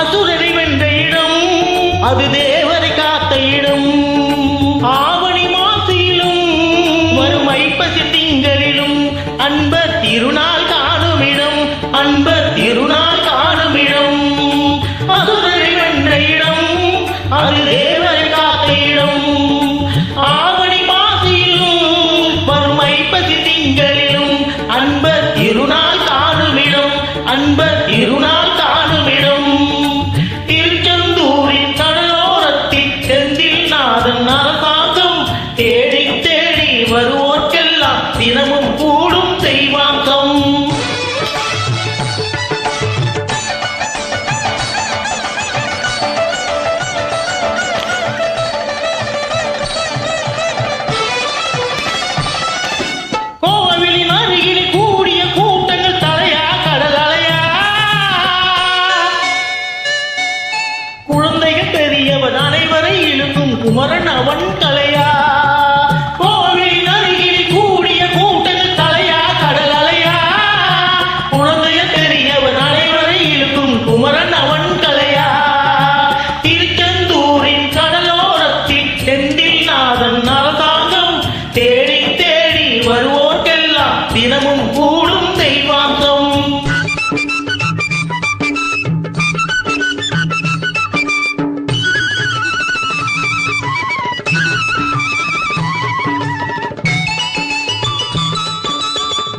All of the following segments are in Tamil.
அசுரரை வென்ற இடம் அது தேவரை காத்த இடம். ஆவணி மாசியிலும் வரும் ஐப்பசி திங்களிலும் அன்பர் திருநாள் காணும் இடம், அன்பர் திருநாள் காணும் இடம். அசுரரை வென்ற இடம் அது தேவரை காத்த இடம். ஆவணி மாசியிலும் வரும் ஐப்பசி திங்களிலும் அன்பர் திருநாள் காணும் இடம், அன்பர் திருநாள் காணும் இடம். திருச்செந்தூரின் கடலோரத்தில் செந்தில் நாதன் அரசாங்கம் தேடி தேடி வருவோர்க்கெல்லாம் தினமும் கூடும் தெய்வாங்கம். கோவிலின் அருகில் கூடிய கூட்டங்கள் தலையா கடல் அலையா, குழந்தைகள் பெரியவன் அனைவரை இழுக்கும் குமரன் அவன் கலையா. கோவிலின் அருகில் கூடிய கூட்டங்கள் தலையா கடல் அலையா, குழந்தைகள் பெரியவன் அனைவரை இழுக்கும் குமரன் அவன் கலையா. திருச்செந்தூரின் கடலோரத்தில் செந்தில் நாதன் அரசாங்கம் தேடி தேடி வருவோர்க்கெல்லாம் தினமும் கூடும் தெய்வாங்கம்.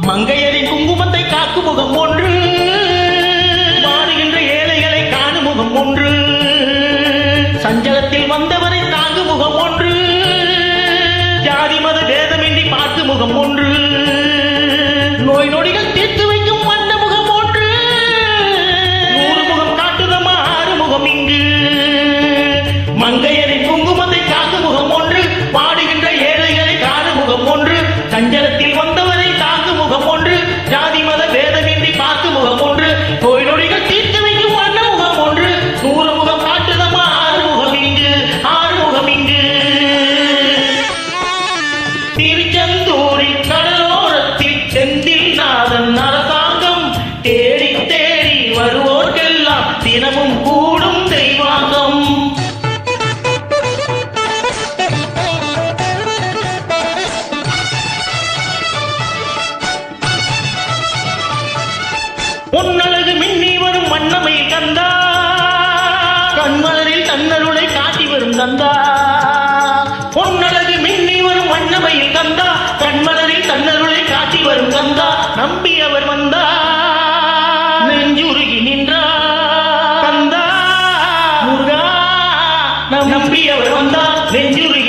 மங்கையரின் குங்குமத்தை காக்கும் முகம் ஒன்று, வாடுகின்ற ஏழைகளை காணும் முகம் ஒன்று, சஞ்சலத்தில் வந்தவரை தாங்கும் முகம் ஒன்று, ஜாதி மத பேதமின்றி பார்க்கும் முகம் ஒன்று, நோய் நொடிகள் தீர்த்து வைக்கும் வண்ண முகம் ஒன்று, 100 முகம் காட்டுதமா 6 முகம் இங்கு. மங்கையரின் குங்குமத்தை காக்கும் முகம் ஒன்று, வாடுகின்ற ஏழைகளை காணும் முகம் ஒன்று, சஞ்சலத்தில் வந்தவரை தாங்கும் முகம் ஒன்று, ஜாதி மத பேதமின்றி பார்க்கும் முகம் ஒன்று, நோய் நொடிகள் தீர்த்து வைக்கும் வண்ண முகம் ஒன்று, 100 முகம் காட்டுதமா 6 முகம் இங்கு, 6 முகம் இங்கு. திருச்செந்தூரின் கடலோரத்தில் செந்தில் நாதன் அரசாங்கம் தேடி தேடி வருவோர்க்கெல்லாம் தினமும் கூடும் தெய்வாங்கம். பொன்னழகு மின்னி வரும் வண்ணமை கந்தா, கண்மலரில் தன்னருளை காட்டி வரும் கந்தா. பொன்னழகு மின்னி வரும் வண்ணமையில் கந்தா, கண்மலரில் தன்னருளை காட்டி வரும் கந்தா. நம்பி அவர் வந்தா நெஞ்சுருகி நின்றா கந்தா முருகா, நம்பி அவர் வந்தா நெஞ்சுருகி